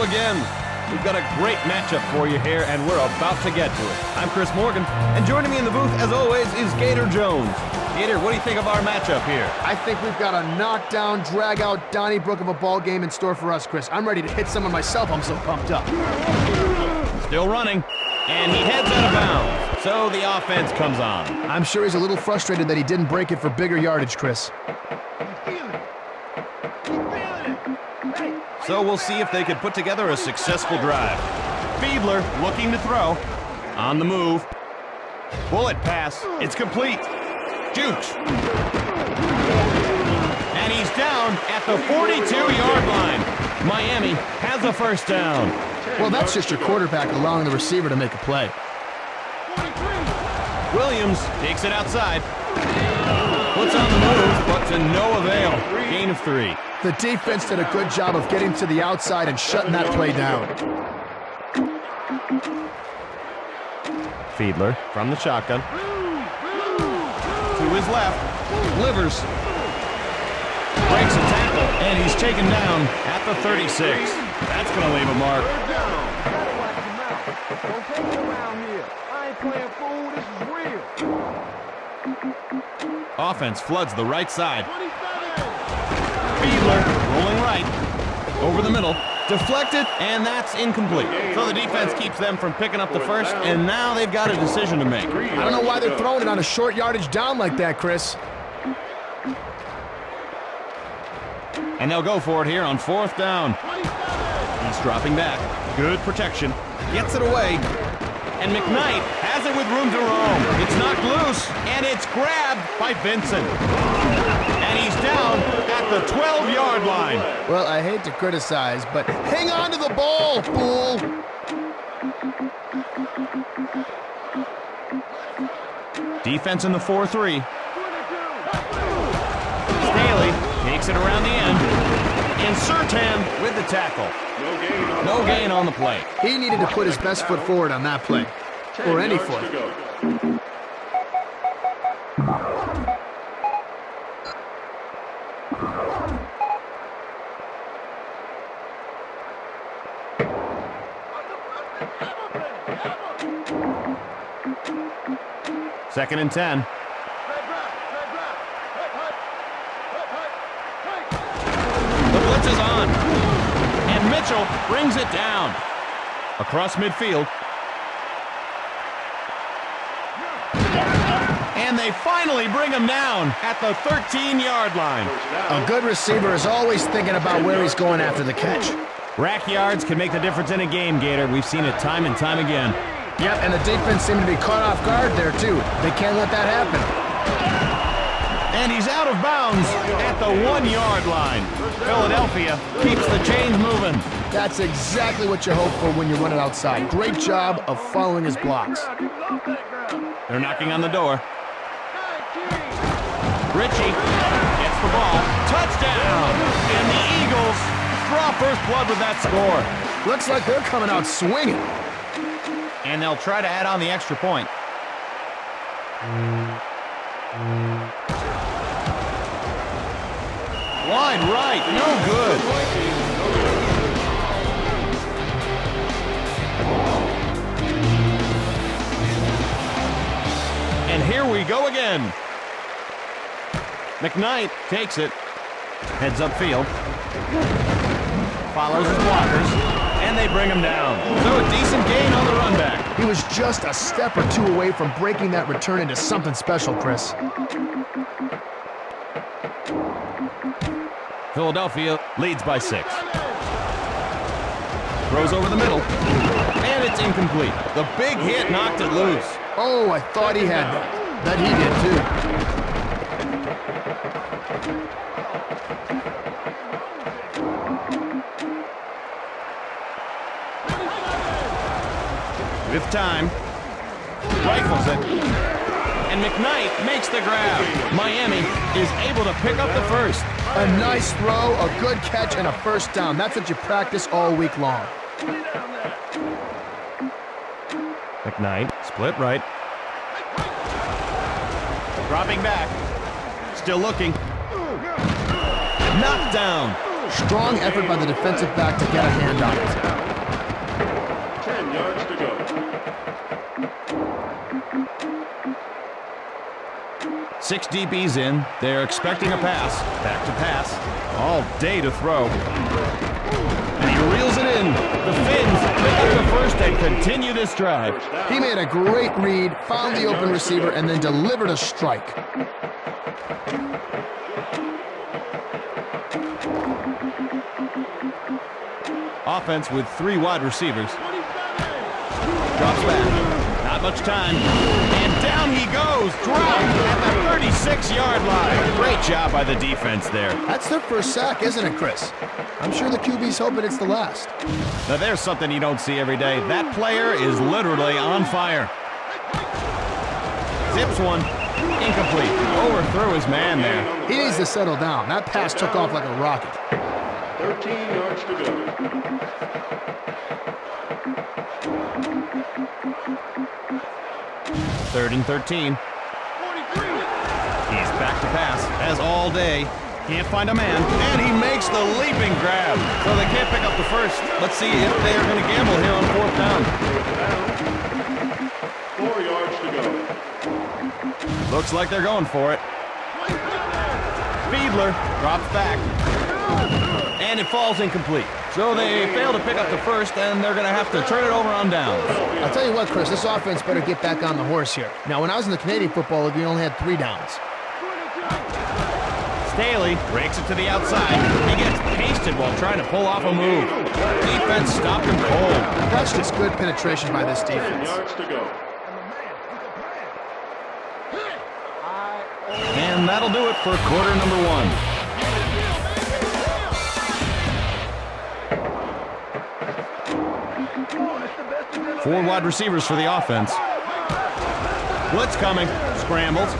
go again. We've got a great matchup for you here, and we're about to get to it. I'm Chris Morgan, and joining me in the booth, as always, is Gator Jones. Gator, what do you think of our matchup here? I think we've got a knockdown, drag-out Donnybrook of a ball game in store for us, Chris. I'm ready to hit someone myself. I'm so pumped up. Still running, and he heads out of bounds, so the offense comes on. I'm sure he's a little frustrated that he didn't break it for bigger yardage, Chris. So we'll see if they could put together a successful drive. Fiedler looking to throw. On the move. Bullet pass. It's complete. Jukes. And he's down at the 42-yard line. Miami has a first down. Well, that's just your quarterback allowing the receiver to make a play. Williams takes it outside. Puts on the move, but to no avail. Gain of 3. The defense did a good job of getting to the outside and shutting that play down. Fiedler from the shotgun. To his left. Livers. Breaks a tackle, and he's taken down at the 36. That's going to leave a mark. Don't take it around here. I ain't playing fool. This is real. Offense floods the right side. Fiedler rolling right. Over the middle. Deflected, and that's incomplete. So the defense keeps them from picking up the first, and now they've got a decision to make. I don't know why they're throwing it on a short yardage down like that, Chris. And they'll go for it here on 4th down. He's dropping back. Good protection. Gets it away. And McKnight has it with room to roam. It's knocked loose, and it's grabbed by Vincent. And he's down at the 12-yard line. Well, I hate to criticize, but hang on to the ball, fool! Defense in the 4-3. Staley takes it around the end. And Surtan with the tackle. No gain on the play. He needed to put his best foot forward on that play. Or any foot. Second and 10. The blitz is on. And Mitchell brings it down. Across midfield. And they finally bring him down at the 13-yard line. A good receiver is always thinking about where he's going after the catch. Rack yards can make the difference in a game, Gator. We've seen it time and time again. Yep, and the defense seemed to be caught off guard there, too. They can't let that happen. And he's out of bounds at the 1-yard line. Philadelphia keeps the chains moving. That's exactly what you hope for when you run it outside. Great job of following his blocks. They're knocking on the door. Ritchie gets the ball. Touchdown! And the Eagles draw first blood with that score. Looks like they're coming out swinging. And they'll try to add on the extra point. Wide right, no good. And here we go again. McKnight takes it, heads upfield, follows his blockers, and they bring him down. So a decent gain on the run back. He was just a step or two away from breaking that return into something special, Chris. Philadelphia leads by 6. Throws over the middle, and it's incomplete. The big hit knocked it loose. Oh, I thought he had that. Bet he did, too. With time, rifles it, and McKnight makes the grab. Miami is able to pick up the first. A nice throw, a good catch, and a first down. That's what you practice all week long. McKnight, split right. Dropping back. Still looking. Knocked down. Strong effort by the defensive back to get a hand on it. 10 yards to go. 6 DBs in. They're expecting a pass. Back to pass. All day to throw. And he reels it in. The Finns pick up the first and continue this drive. He made a great read, found the open receiver, and then delivered a strike. Offense with 3 wide receivers. Drops back. Not much time. And down he goes. Dropped at the 36-yard line. Great job by the defense there. That's their first sack, isn't it, Chris? I'm sure the QB's hoping it's the last. Now there's something you don't see every day. That player is literally on fire. Zips one. Incomplete. Overthrew his man there. He needs to settle down. That pass took off like a rocket. 13 yards to go. Third and 13. He's back to pass, as all day. Can't find a man, and he makes the leaping grab. So they can't pick up the first. Let's see if they are going to gamble here on 4th down. 4 yards to go. Looks like they're going for it. Fiedler drops back. And it falls incomplete. So they fail to pick up the first, and they're going to have to turn it over on downs. I'll tell you what, Chris, this offense better get back on the horse here. Now, when I was in the Canadian Football League, we only had 3 downs. Staley breaks it to the outside. He gets pasted while trying to pull off a move. Defense stopped him cold. That's just good penetration by this 10 defense. yards to go. And that'll do it for quarter number 1. Four wide receivers for the offense. Blitz coming. Scrambles.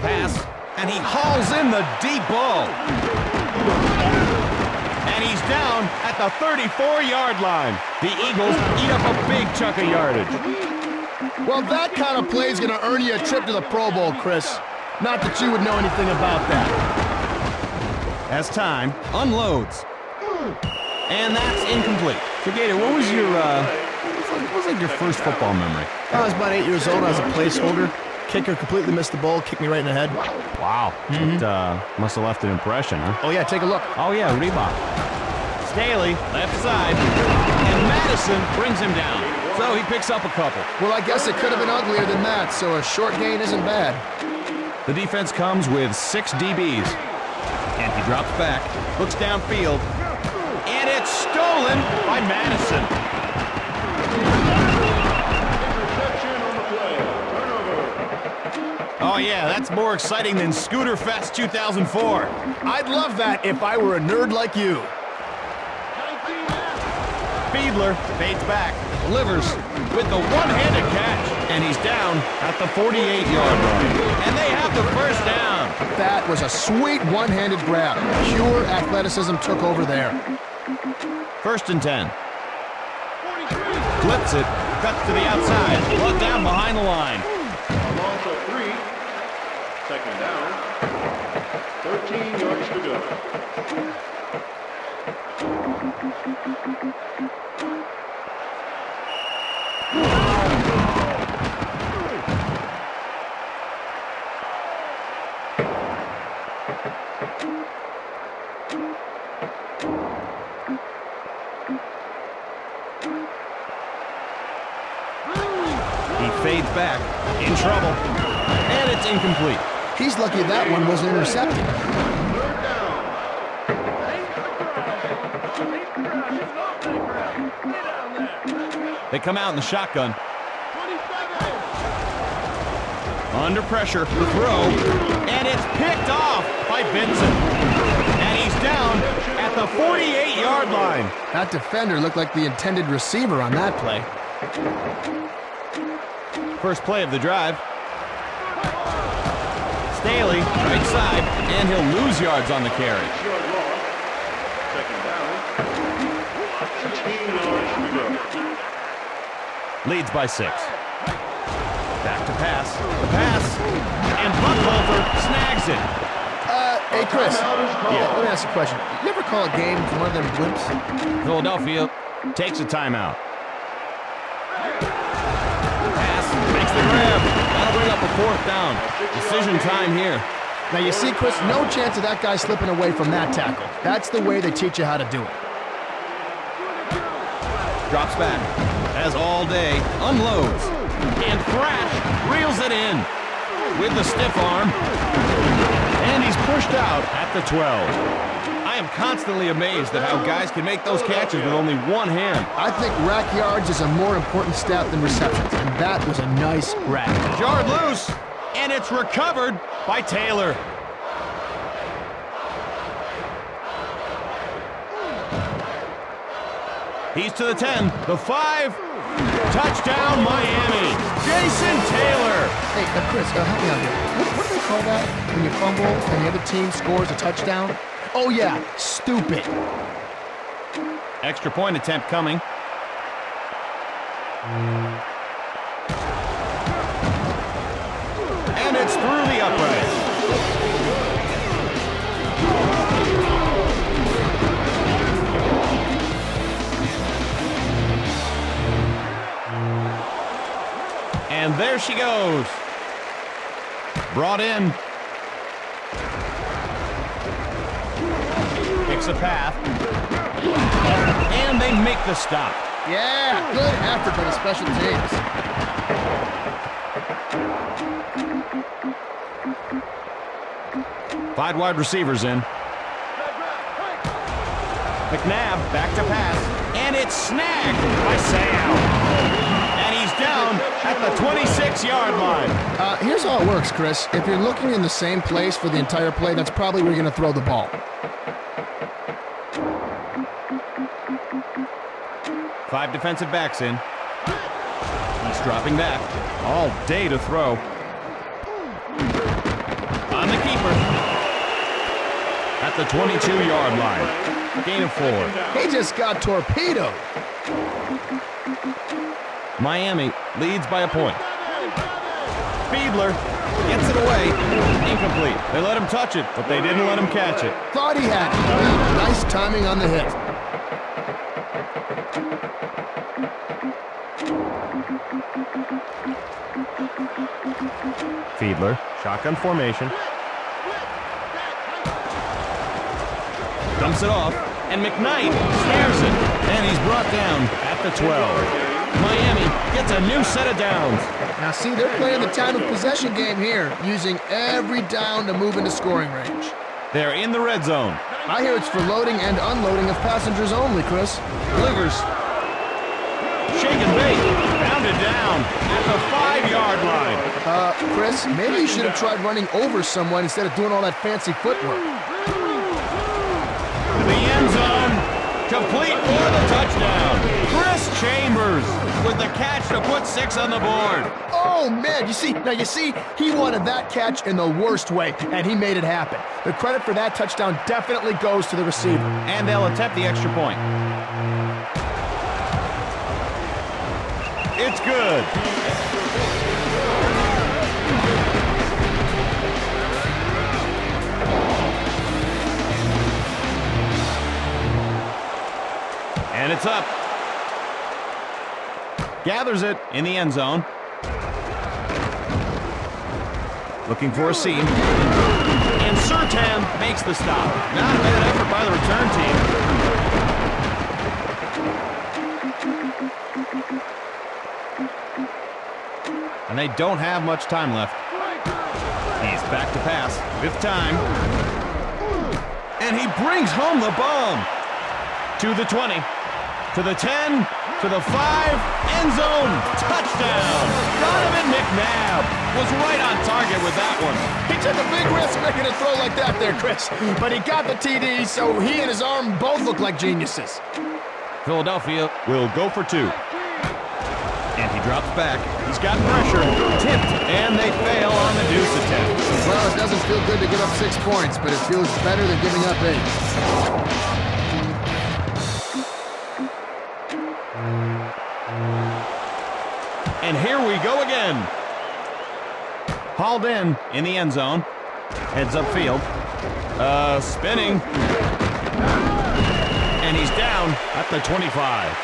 Pass. And he hauls in the deep ball. And he's down at the 34-yard line. The Eagles eat up a big chunk of yardage. Well, that kind of play is going to earn you a trip to the Pro Bowl, Chris. Not that you would know anything about that. As time unloads. And that's incomplete. So, Gator, what was your first football memory? I was about 8 years old. I was a placeholder. Kicker completely missed the ball, kicked me right in the head. Wow. It must have left an impression, huh? Oh, yeah, take a look. Oh, yeah, Reebok. Staley, left side, and Madison brings him down. So he picks up a couple. Well, I guess it could have been uglier than that, so a short gain isn't bad. The defense comes with 6 DBs. And he drops back, looks downfield, and it's stolen by Madison. Interception on the play. Turnover. Oh, yeah, that's more exciting than Scooter Fest 2004. I'd love that if I were a nerd like you. Fiedler fades back, delivers with the one-handed catch, and he's down at the 48-yard line. And they have the first down. That was a sweet one-handed grab. Pure athleticism took over there. 1st and 10. Flips it, cuts to the outside, brought down behind the line. A loss of 3. Second down. 13 yards to go. He fades back, in trouble, and it's incomplete. He's lucky that one wasn't intercepted. They come out in the shotgun. Under pressure, the throw, and it's picked off by Benson. And he's down at the 48-yard line. That defender looked like the intended receiver on that play. First play of the drive. Staley, right side, and he'll lose yards on the carry. Yard loss. Second down. 16 yards to go. Leads by 6. Back to pass. The pass. And Buckholzer snags it. Hey, Chris, Timeout is called. let me ask you a question. You ever call a game from one of them blimps? Philadelphia takes a timeout. Pass makes the grab. That'll bring up a fourth down. Decision time here. Now you see, Chris, no chance of that guy slipping away from that tackle. That's the way they teach you how to do it. Drops back, has all day, unloads, and Thrash reels it in with the stiff arm, and he's pushed out at the 12. I am constantly amazed at how guys can make those catches with only one hand. I think rack yards is a more important stat than receptions, and that was a nice rack. Jarred loose, and it's recovered by Taylor. He's to the 10, the 5, touchdown Miami, Jason Taylor. Hey, Chris, help me out here. What do they call that when you fumble and the other team scores a touchdown? Oh yeah, stupid. Extra point attempt coming. And it's through the uprights. And there she goes. Brought in. Picks a path. And they make the stop. Yeah, good effort by the special teams. Five wide receivers in. McNabb back to pass. And it's snagged by Sam. And he's down at the 26-yard line. Here's how it works, Chris. If you're looking in the same place for the entire play, that's probably where you're going to throw the ball. Five defensive backs in. He's dropping back. All day to throw. On the keeper. At the 22-yard line. Gain of 4. He just got torpedoed. Miami leads by a point. Fiedler gets it away. Incomplete. They let him touch it, but they didn't let him catch it. Thought he had it. Nice timing on the hit. Fiedler, shotgun formation. Dumps it off, and McKnight snares it, and he's brought down at the 12. Miami gets a new set of downs. Now see, they're playing the time of possession game here, using every down to move into scoring range. They're in the red zone. I hear it's for loading and unloading of passengers only, Chris. Delivers. Shake and bake. Pounded down at the 5-yard line. Chris, maybe you should have tried running over someone instead of doing all that fancy footwork. To the end zone. Complete for the touchdown. Chris Chambers with the catch to put 6 on the board. Oh, man, you see, he wanted that catch in the worst way, and he made it happen. The credit for that touchdown definitely goes to the receiver. And they'll attempt the extra point. It's good. And it's up. Gathers it in the end zone. Looking for a seam. And Surtan makes the stop. Not a bad effort by the return team. And they don't have much time left. He's back to pass. 5th time. And he brings home the bomb. To the 20. To the 10. To the 5. End zone. Touchdown. Donovan McNabb was right on target with that one. He took a big risk making a throw like that there, Chris. But he got the TD, so he and his arm both look like geniuses. Philadelphia will go for 2. And he drops back. He's got pressure. Tipped. And they fail on the deuce attempt. Well, it doesn't feel good to give up 6 points, but it feels better than giving up 8. And here we go again. Hauled in the end zone. Heads upfield. Spinning. And he's down at the 25.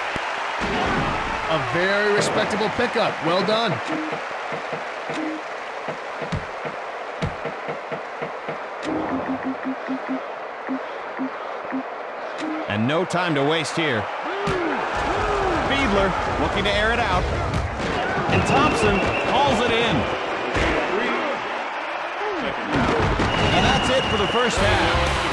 A very respectable pickup. Well done. And no time to waste here. Fiedler looking to air it out. And Thompson hauls it in. And that's it for the first half.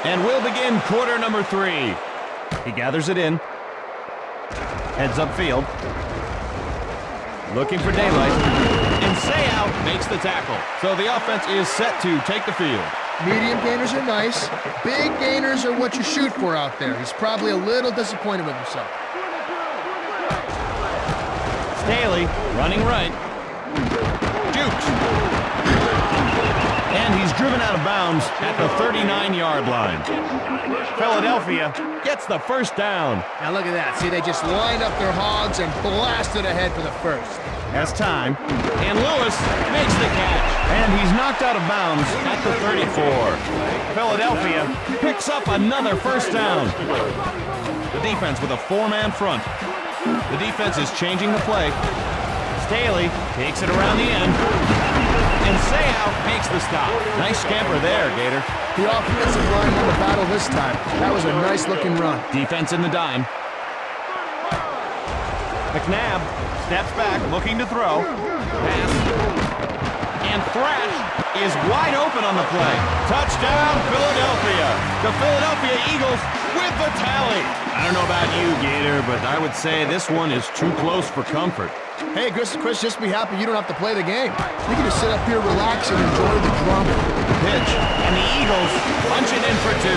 And we'll begin quarter number 3. He gathers it in. Heads upfield. Looking for daylight. And Sayout makes the tackle. So the offense is set to take the field. Medium gainers are nice. Big gainers are what you shoot for out there. He's probably a little disappointed with himself. Staley running right. Dukes. And he's driven out of bounds at the 39-yard line. Philadelphia gets the first down. Now look at that. See, they just lined up their hogs and blasted ahead for the first. Has time. And Lewis makes the catch. And he's knocked out of bounds at the 34. Philadelphia picks up another first down. The defense with a 4-man front. The defense is changing the play. Staley takes it around the end. And Sayout makes the stop. Nice scamper there, Gator. The offensive line won the battle this time. That was a nice-looking run. Defense in the dime. McNabb steps back, looking to throw. Pass. And Thrash is wide open on the play. Touchdown, Philadelphia. The Philadelphia Eagles with the tally. I don't know about you, Gator, but I would say this one is too close for comfort. Hey, Chris, just be happy you don't have to play the game. You can just sit up here, relax, and enjoy the drama. Pitch, and the Eagles punch it in for 2.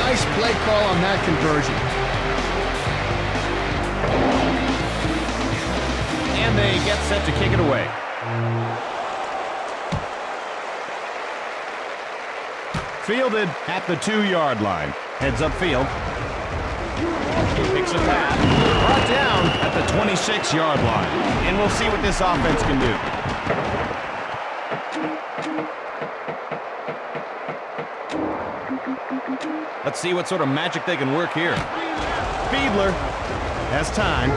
Nice play call on that conversion. And they get set to kick it away. Fielded at the 2-yard line. Heads upfield. Picks a pass. Brought down at the 26-yard line. And we'll see what this offense can do. Let's see what sort of magic they can work here. Fiedler has time.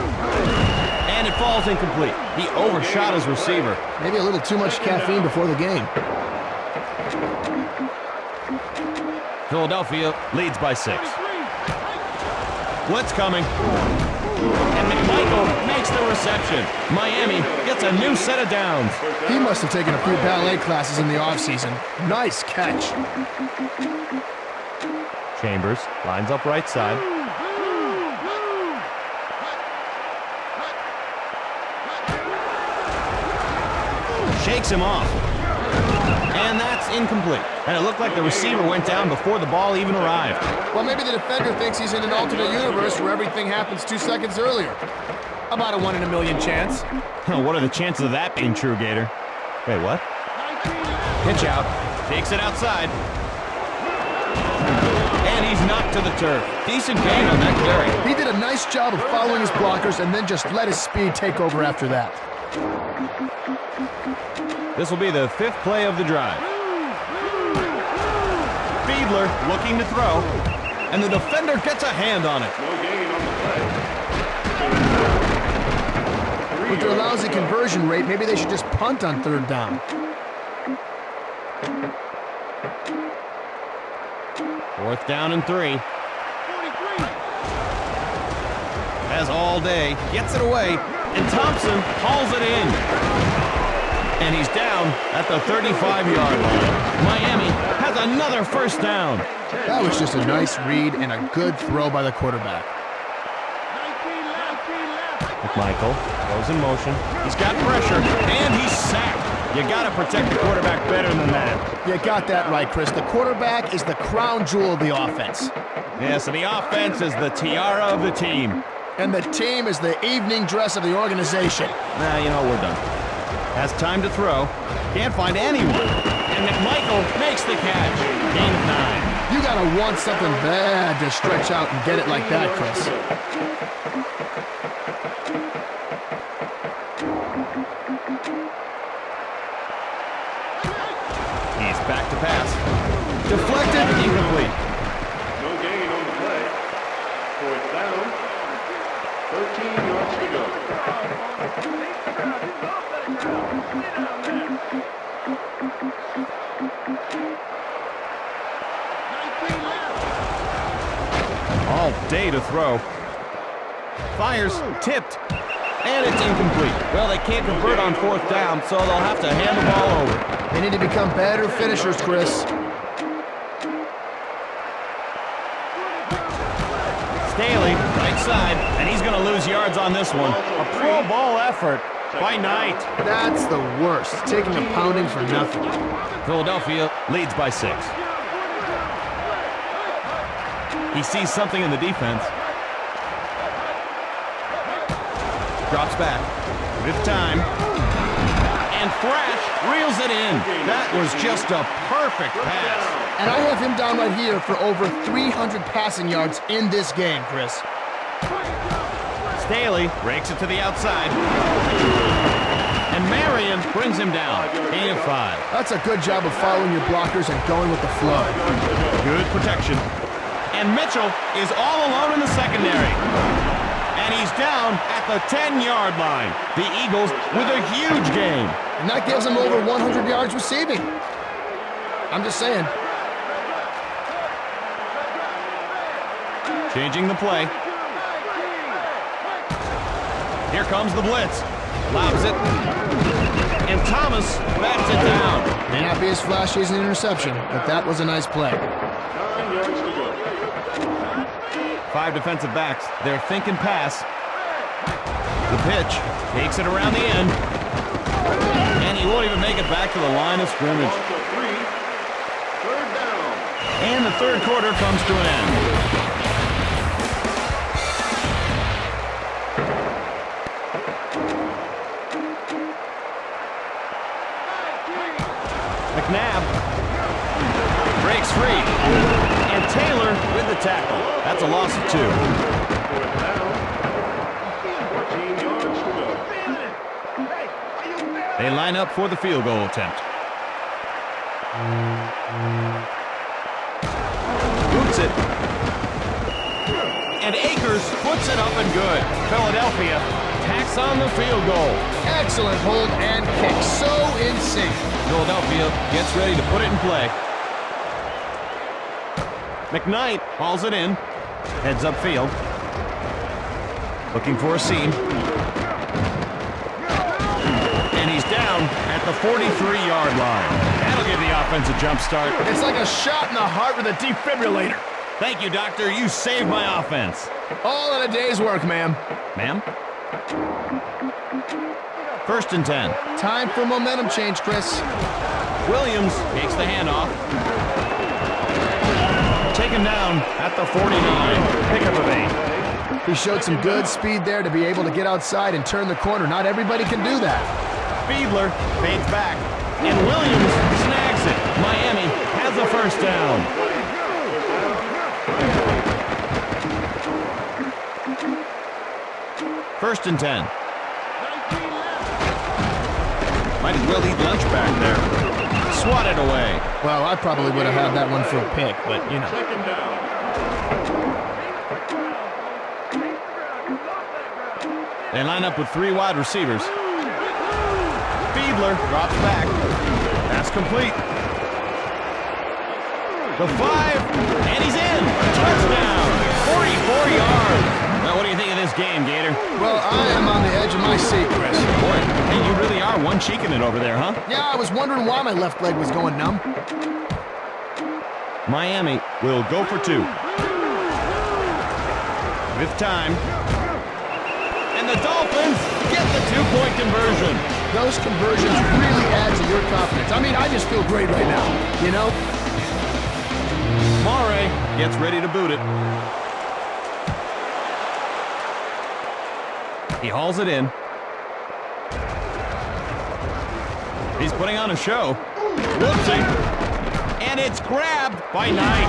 And it falls incomplete. He overshot his receiver. Maybe a little too much caffeine before the game. Philadelphia leads by 6. Blitz coming. And McMichael makes the reception. Miami gets a new set of downs. He must have taken a few ballet classes in the offseason. Nice catch. Chambers lines up right side. Shakes him off. And that's incomplete. And it looked like the receiver went down before the ball even arrived. Well, maybe the defender thinks he's in an alternate universe where everything happens 2 seconds earlier. About a 1 in a million chance. What are the chances of that being true, Gator? Wait, what? Pitch out. Takes it outside. And he's knocked to the turf. Decent gain on that carry. He did a nice job of following his blockers and then just let his speed take over after that. This will be the 5th play of the drive. Fiedler looking to throw, and the defender gets a hand on it. No gain on the play. With their lousy conversion rate, maybe they should just punt on 3rd down. 4th down and 3. Has all day, gets it away, and Thompson hauls it in. And he's down at the 35-yard line. Miami has another first down. That was just a nice read and a good throw by the quarterback. McMichael goes in motion. He's got pressure, and he's sacked. You got to protect the quarterback better than that. You got that right, Chris. The quarterback is the crown jewel of the offense. Yeah, so the offense is the tiara of the team. And the team is the evening dress of the organization. Nah, you know, we're done. Has time to throw. Can't find anyone. And McMichael makes the catch. Gain of 9. You gotta want something bad to stretch out and get it like that, Chris. He's back to pass. Deflected, incomplete. No gain on the play. Fourth down. 13 yards to go. All day to throw. Fires, tipped, and it's incomplete. Well, they can't convert on fourth down, so they'll have to hand the ball over. They need to become better finishers, Chris. Staley, right side, and he's going to lose yards on this one. A pro ball effort by Knight. That's the worst, taking a pounding for nothing. Philadelphia leads by 6. He sees something in the defense. Drops back. With time. And Thrash reels it in. That was just a perfect pass. And I have him down right here for over 300 passing yards in this game, Chris. Staley rakes it to the outside. And Marion brings him down. Gain of 5. That's a good job of following your blockers and going with the flow. Good protection. And Mitchell is all alone in the secondary. And he's down at the 10-yard line. The Eagles with a huge gain. And that gives them over 100 yards receiving. I'm just saying. Changing the play. Here comes the blitz. Lobs it. And Thomas bats it down. May not be as flashy as an interception, but that was a nice play. 9 yards to go. 5 defensive backs. They're thinking pass. The pitch takes it around the end. And he won't even make it back to the line of scrimmage. Ball to 3. Third down. And the third quarter comes to an end. McNabb breaks free. And Taylor with the tackle. That's a loss of 2. Fourth down. 14 yards to go. They line up for the field goal attempt. Boots it. And Akers puts it up and good. Philadelphia tacks on the field goal. Excellent hold and kick. So in sync. Philadelphia gets ready to put it in play. McKnight hauls it in. Heads upfield. Looking for a seam. And he's down at the 43-yard line. That'll give the offense a jump start. It's like a shot in the heart with a defibrillator. Thank you, Doctor. You saved my offense. All in a day's work, ma'am. Ma'am? 1st and 10. Time for momentum change, Chris. Williams takes the handoff. Taken down at the 49. Pickup of 8. He showed some good speed there to be able to get outside and turn the corner. Not everybody can do that. Fiedler fades back. And Williams snags it. Miami has a first down. First and 10. Might as well eat lunch back there. Swatted away. Well, I probably would have had that one for a pick, but you know. Second down. They line up with 3 wide receivers. Fiedler drops back. Pass complete. The 5, and he's in. Touchdown. 44 yards. Now, what do you think of this game, Gator? Well, I am on the edge of my seat, Chris. Boy, hey, you really are one-cheeking it over there, huh? Yeah, I was wondering why my left leg was going numb. Miami will go for 2. With time. And the Dolphins get the 2-point conversion. Those conversions really add to your confidence. I mean, I just feel great right now, you know? Mare gets ready to boot it. He hauls it in. He's putting on a show. Whoopsie. And it's grabbed by Knight.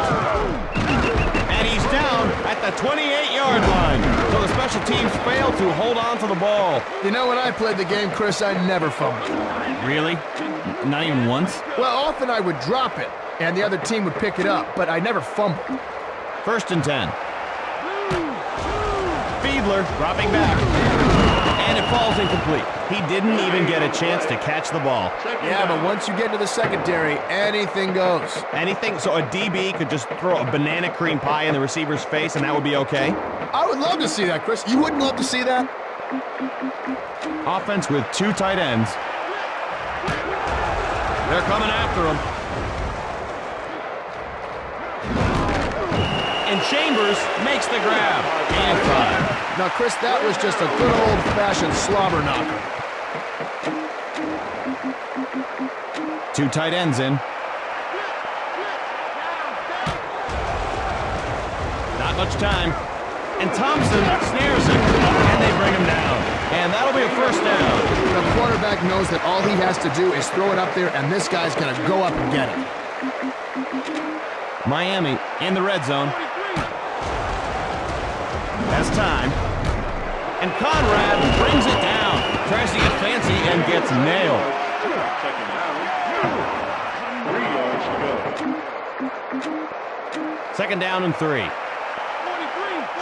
And he's down at the 28-yard line. So the special teams fail to hold on to the ball. You know, when I played the game, Chris, I never fumbled. Really? Not even once? Well, often I would drop it, and the other team would pick it up, but I never fumbled. 1st and 10. Fiedler dropping back. And it falls incomplete. He didn't even get a chance to catch the ball. Yeah, but once you get into the secondary, anything goes. Anything? So a DB could just throw a banana cream pie in the receiver's face and that would be okay? I would love to see that, Chris. You wouldn't love to see that? Offense with 2 tight ends. They're coming after him. And Chambers makes the grab. And 5. Now, Chris, that was just a good old-fashioned slobber knocker. 2 tight ends in. Not much time. And Thompson snares him, and they bring him down. And that'll be a 1st down. The quarterback knows that all he has to do is throw it up there, and this guy's going to go up and get it. Miami in the red zone. Has time. And Conrad brings it down. Tries to get fancy and gets nailed. 2nd down, 3 yards to go. 2nd down and 3.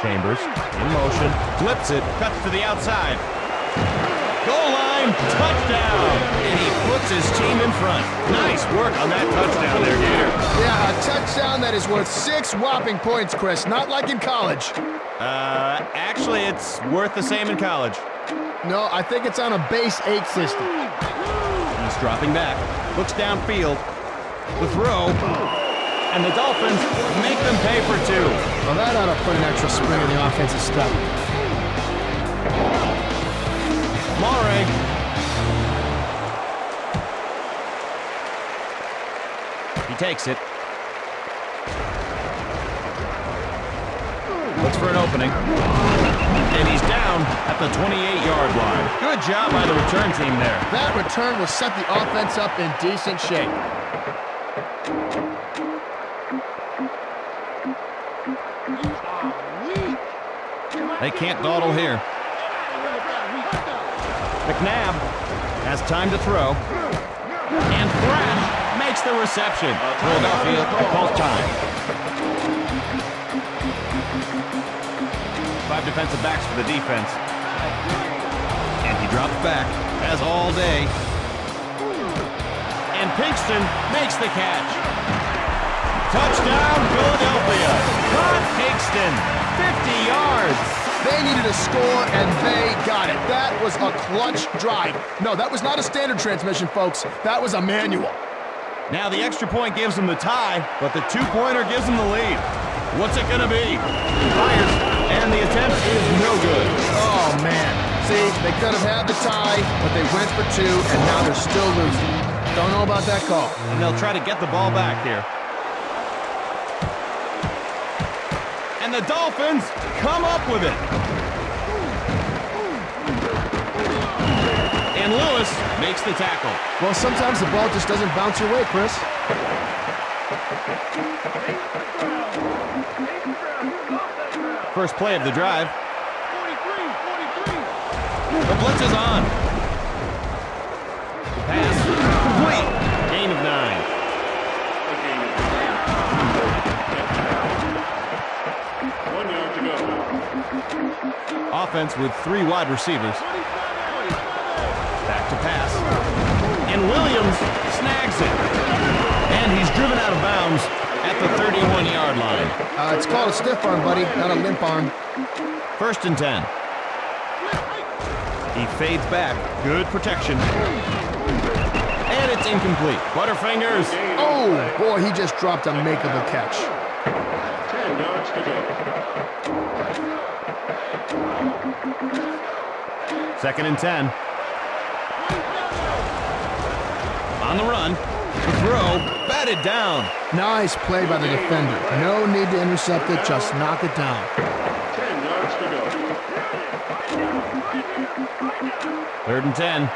Chambers in motion. Flips it. Cuts to the outside. Goal line. Touchdown. And he puts his team in front. Nice work on that touchdown there, Gator. Yeah, a touchdown that is worth 6 whopping points, Chris. Not like in college. Actually, it's worth the same in college. No, I think it's on a base 8 system. He's dropping back. Looks downfield. The throw. And the Dolphins make them pay for 2. Well, that ought to put an extra spring in the offensive step. Mare. He takes it. Looks for an opening. And he's down at the 28-yard line. Good job by the return team there. That return will set the offense up in decent shape. They can't dawdle here. McNabb has time to throw. And Thrash makes the reception. Philadelphia calls time. 5 defensive backs for the defense. And he drops back, as all day. And Pinkston makes the catch. Touchdown, Philadelphia. Todd Pinkston, 50 yards. They needed a score, and they got it. That was a clutch drive. No, that was not a standard transmission, folks. That was a manual. Now the extra point gives them the tie, but the 2-pointer gives them the lead. What's it going to be? Fires, and the attempt is no good. Oh, man. See, they could have had the tie, but they went for 2, and now they're still losing. Don't know about that call. And they'll try to get the ball back here. And the Dolphins come up with it. And Lewis makes the tackle. Well, sometimes the ball just doesn't bounce your way, Chris. First play of the drive. The blitz is on. Pass complete. Gain of 9. Offense with 3 wide receivers. Back to pass. And Williams snags it. And he's driven out of bounds at the 31-yard line. It's called a stiff arm, buddy, not a limp arm. 1st and 10. He fades back. Good protection. And it's incomplete. Butterfingers. Oh, boy, he just dropped a makeable catch. 10 yards to go. 2nd and 10. On the run. The throw. Batted down. Nice play by the defender. No need to intercept it, just knock it down. 10 yards to go. 3rd and 10.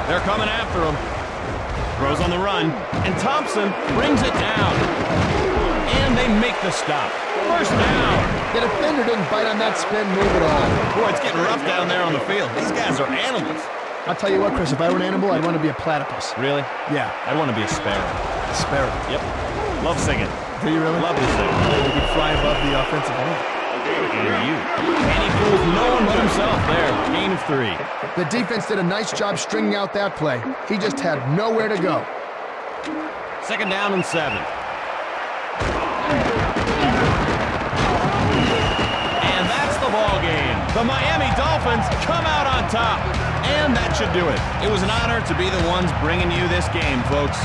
They're coming after him. Throws on the run, and Thompson brings it down. And they make the stop. 1st down. The defender didn't bite on that spin move at all. Boy, it's getting rough down there on the field. These guys are animals. I'll tell you what, Chris, if I were an animal, I'd want to be a platypus. Really? Yeah, I'd want to be a sparrow. a sparrow. Yep. Love singing. Do you really? Love to sing. You could fly above the offensive line. And you. And he fools no one but himself there. Gain of 3. The defense did a nice job stringing out that play. He just had nowhere to go. 2nd down and 7. And that's the ball game. The Miami Dolphins come out on top. And that should do it. It was an honor to be the ones bringing you this game, folks.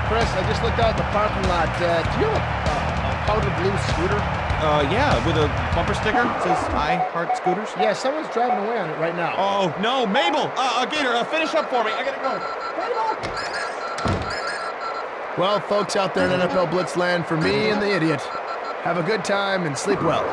Chris, I just looked out the parking lot. Do you have a powder blue scooter? Yeah, with a bumper sticker. It says, I heart scooters. Yeah, someone's driving away on it right now. Oh, no, Mabel. Gator, finish up for me. I gotta go. Well, folks out there in NFL Blitz land, for me and the idiot, have a good time and sleep well.